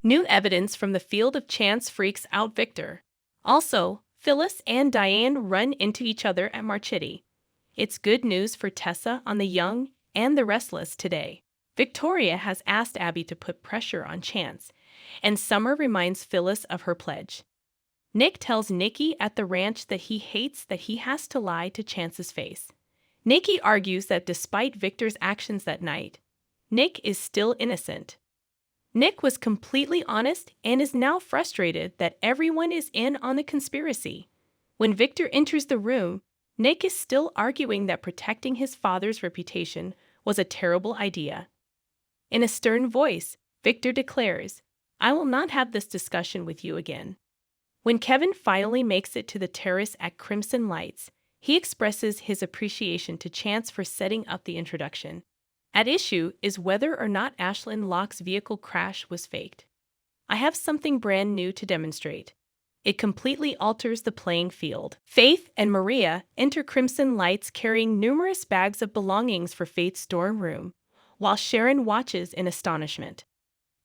New evidence from the field of chance freaks out Victor. Also, Phyllis and Diane run into each other at Marchetti. It's good news for Tessa on the young and the restless today. Victoria has asked Abby to put pressure on Chance, and Summer reminds Phyllis of her pledge. Nick tells Nikki at the ranch that he hates that he has to lie to Chance's face. Nikki argues that despite Victor's actions that night, Nick is still innocent. Nick was completely honest and is now frustrated that everyone is in on the conspiracy. When Victor enters the room, Nick is still arguing that protecting his father's reputation was a terrible idea. In a stern voice, Victor declares, "I will not have this discussion with you again." When Kevin finally makes it to the terrace at Crimson Lights, he expresses his appreciation to Chance for setting up the introduction. At issue is whether or not Ashlyn Locke's vehicle crash was faked. "I have something brand new to demonstrate. It completely alters the playing field." Faith and Maria enter Crimson Lights carrying numerous bags of belongings for Faith's dorm room, while Sharon watches in astonishment.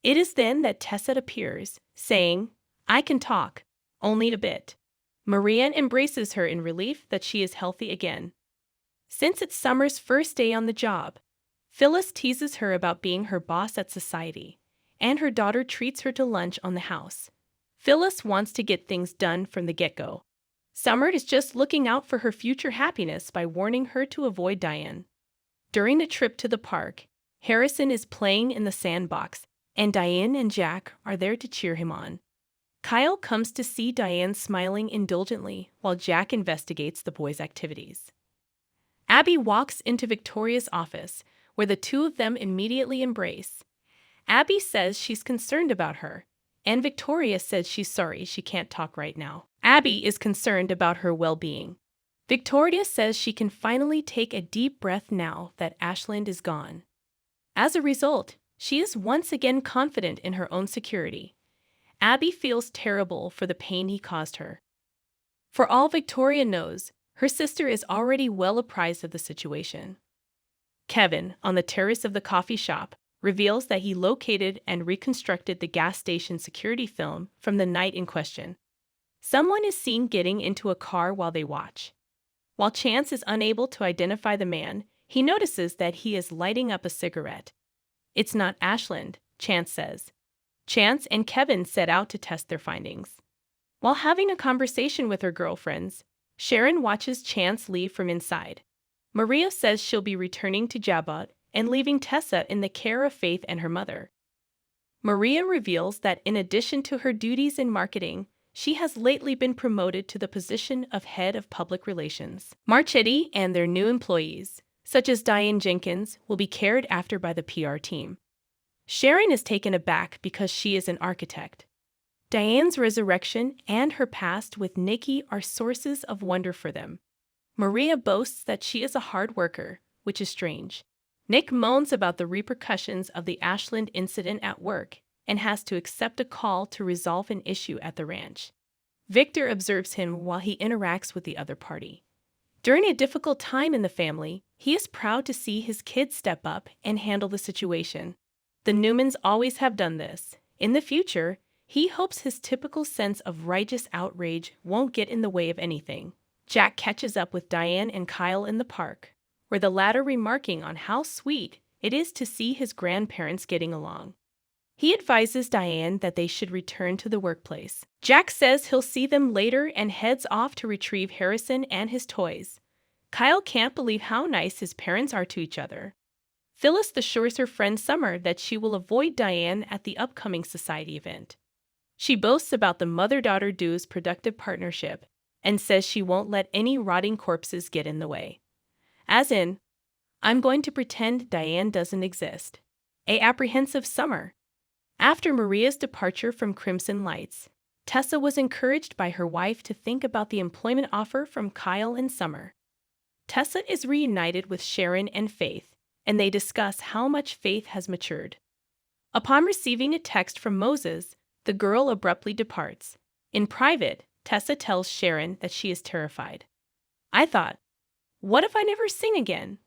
It is then that Tessa appears, saying, "I can talk, only a bit." Maria embraces her in relief that she is healthy again. Since it's Summer's first day on the job, Phyllis teases her about being her boss at society, and her daughter treats her to lunch on the house. Phyllis wants to get things done from the get-go. Summer is just looking out for her future happiness by warning her to avoid Diane. During the trip to the park, Harrison is playing in the sandbox, and Diane and Jack are there to cheer him on. Kyle comes to see Diane smiling indulgently while Jack investigates the boys' activities. Abby walks into Victoria's office, where the two of them immediately embrace. Abby says she's concerned about her, and Victoria says she's sorry she can't talk right now. Abby is concerned about her well-being. Victoria says she can finally take a deep breath now that Ashland is gone. As a result, she is once again confident in her own security. Abby feels terrible for the pain he caused her. For all Victoria knows, her sister is already well apprised of the situation. Kevin, on the terrace of the coffee shop, reveals that he located and reconstructed the gas station security film from the night in question. Someone is seen getting into a car while they watch. While Chance is unable to identify the man, he notices that he is lighting up a cigarette. "It's not Ashland," Chance says. Chance and Kevin set out to test their findings. While having a conversation with her girlfriends, Sharon watches Chance leave from inside. Maria says she'll be returning to Jabot and leaving Tessa in the care of Faith and her mother. Maria reveals that in addition to her duties in marketing, she has lately been promoted to the position of head of public relations. Marchetti and their new employees, such as Diane Jenkins, will be cared after by the PR team. Sharon is taken aback because she is an architect. Diane's resurrection and her past with Nikki are sources of wonder for them. Maria boasts that she is a hard worker, which is strange. Nick moans about the repercussions of the Ashland incident at work and has to accept a call to resolve an issue at the ranch. Victor observes him while he interacts with the other party. During a difficult time in the family, he is proud to see his kids step up and handle the situation. The Newmans always have done this. In the future, he hopes his typical sense of righteous outrage won't get in the way of anything. Jack catches up with Diane and Kyle in the park, where the latter remarking on how sweet it is to see his grandparents getting along. He advises Diane that they should return to the workplace. Jack says he'll see them later and heads off to retrieve Harrison and his toys. Kyle can't believe how nice his parents are to each other. Phyllis assures her friend Summer that she will avoid Diane at the upcoming society event. She boasts about the mother-daughter duo's productive partnership and says she won't let any rotting corpses get in the way. As in, "I'm going to pretend Diane doesn't exist." A apprehensive Summer. After Maria's departure from Crimson Lights, Tessa was encouraged by her wife to think about the employment offer from Kyle and Summer. Tessa is reunited with Sharon and Faith, and they discuss how much Faith has matured. Upon receiving a text from Moses, the girl abruptly departs. In private, Tessa tells Sharon that she is terrified. "I thought, what if I never sing again?"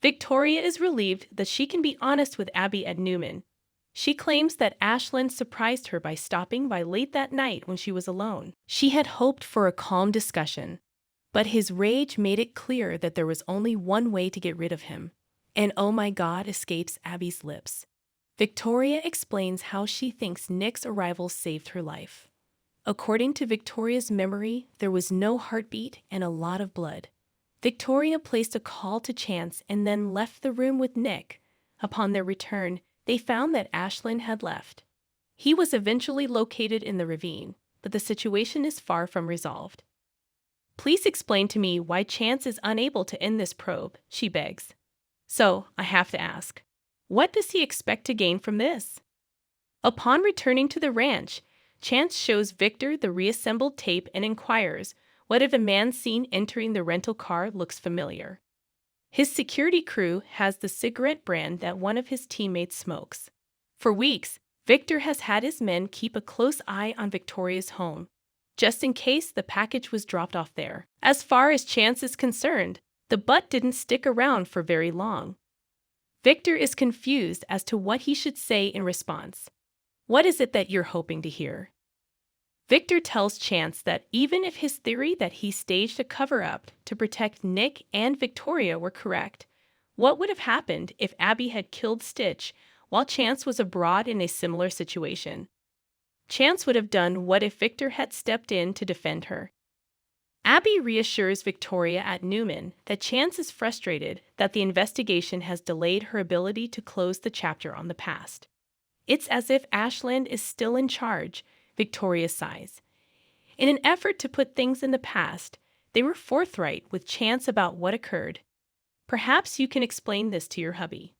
Victoria is relieved that she can be honest with Abby at Newman. She claims that Ashlyn surprised her by stopping by late that night when she was alone. She had hoped for a calm discussion, but his rage made it clear that there was only one way to get rid of him. And "oh my God" escapes Abby's lips. Victoria explains how she thinks Nick's arrival saved her life. According to Victoria's memory, there was no heartbeat and a lot of blood. Victoria placed a call to Chance and then left the room with Nick. Upon their return, they found that Ashlyn had left. He was eventually located in the ravine, but the situation is far from resolved. "Please explain to me why Chance is unable to end this probe," she begs. "So, I have to ask, what does he expect to gain from this?" Upon returning to the ranch, Chance shows Victor the reassembled tape and inquires what if a man seen entering the rental car looks familiar. His security crew has the cigarette brand that one of his teammates smokes. For weeks, Victor has had his men keep a close eye on Victoria's home, just in case the package was dropped off there. As far as Chance is concerned, the butt didn't stick around for very long. Victor is confused as to what he should say in response. "What is it that you're hoping to hear?" Victor tells Chance that even if his theory that he staged a cover-up to protect Nick and Victoria were correct, what would have happened if Abby had killed Stitch while Chance was abroad in a similar situation? Chance would have done what if Victor had stepped in to defend her. Abby reassures Victoria at Newman that Chance is frustrated that the investigation has delayed her ability to close the chapter on the past. "It's as if Ashlyn is still in charge," Victoria sighs. In an effort to put things in the past, they were forthright with Chance about what occurred. "Perhaps you can explain this to your hubby."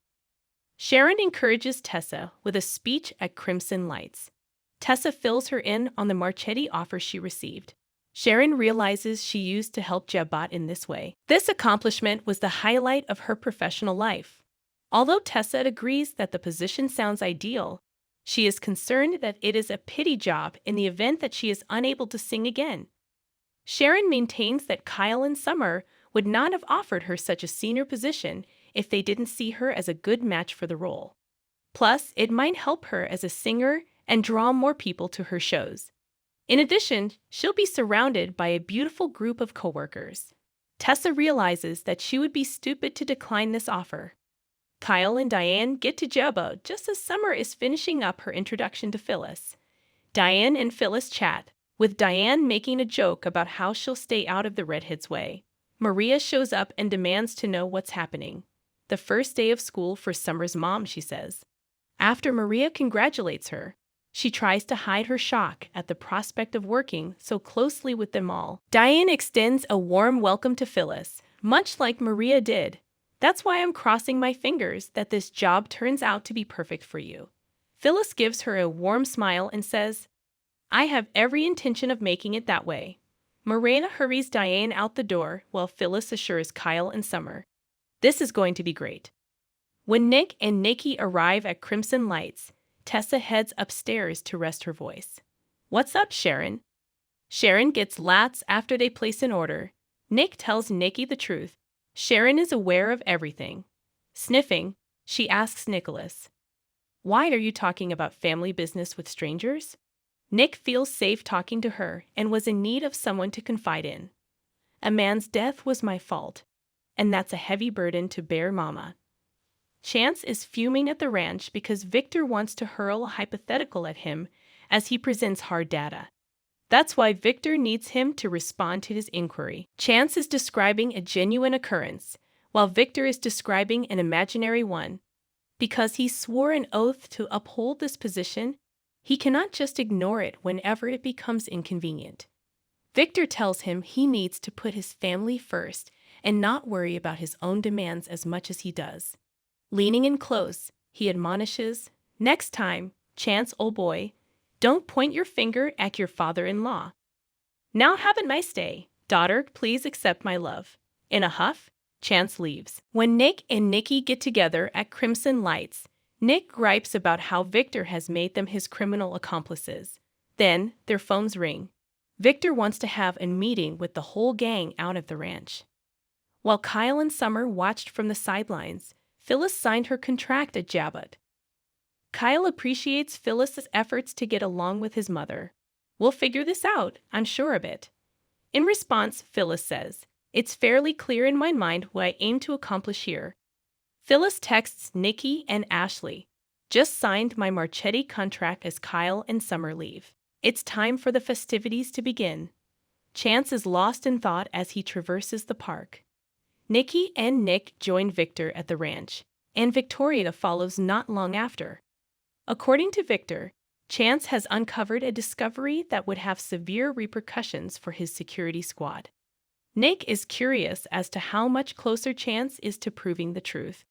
Sharon encourages Tessa with a speech at Crimson Lights. Tessa fills her in on the Marchetti offer she received. Sharon realizes she used to help Jabat in this way. This accomplishment was the highlight of her professional life. Although Tessa agrees that the position sounds ideal, she is concerned that it is a pity job in the event that she is unable to sing again. Sharon maintains that Kyle and Summer would not have offered her such a senior position if they didn't see her as a good match for the role. Plus, it might help her as a singer and draw more people to her shows. In addition, she'll be surrounded by a beautiful group of coworkers. Tessa realizes that she would be stupid to decline this offer. Kyle and Diane get to Jebo just as Summer is finishing up her introduction to Phyllis. Diane and Phyllis chat, with Diane making a joke about how she'll stay out of the redhead's way. Maria shows up and demands to know what's happening. The first day of school for Summer's mom, she says. After Maria congratulates her, she tries to hide her shock at the prospect of working so closely with them all. Diane extends a warm welcome to Phyllis, much like Maria did. "That's why I'm crossing my fingers that this job turns out to be perfect for you." Phyllis gives her a warm smile and says, "I have every intention of making it that way." Maria hurries Diane out the door while Phyllis assures Kyle and Summer, "This is going to be great." When Nick and Nikki arrive at Crimson Lights, Tessa heads upstairs to rest her voice. "What's up, Sharon?" Sharon gets lats after they place an order. Nick tells Nikki the truth. Sharon is aware of everything. Sniffing, she asks Nicholas, "Why are you talking about family business with strangers?" Nick feels safe talking to her and was in need of someone to confide in. "A man's death was my fault, and that's a heavy burden to bear, Mama." Chance is fuming at the ranch because Victor wants to hurl a hypothetical at him as he presents hard data. That's why Victor needs him to respond to his inquiry. Chance is describing a genuine occurrence, while Victor is describing an imaginary one. Because he swore an oath to uphold this position, he cannot just ignore it whenever it becomes inconvenient. Victor tells him he needs to put his family first and not worry about his own demands as much as he does. Leaning in close, he admonishes, "Next time, Chance, old boy, don't point your finger at your father-in-law. Now have a nice day. Daughter, please accept my love." In a huff, Chance leaves. When Nick and Nikki get together at Crimson Lights, Nick gripes about how Victor has made them his criminal accomplices. Then, their phones ring. Victor wants to have a meeting with the whole gang out of the ranch. While Kyle and Summer watched from the sidelines, Phyllis signed her contract at Jabot. Kyle appreciates Phyllis's efforts to get along with his mother. We'll figure this out, I'm sure of it. In response, Phyllis says, "It's fairly clear in my mind what I aim to accomplish here." Phyllis texts Nikki and Ashley. "Just signed my Marchetti contract as Kyle and Summer leave. It's time for the festivities to begin." Chance is lost in thought as he traverses the park. Nikki and Nick join Victor at the ranch, and Victoria follows not long after. According to Victor, Chance has uncovered a discovery that would have severe repercussions for his security squad. Nick is curious as to how much closer Chance is to proving the truth.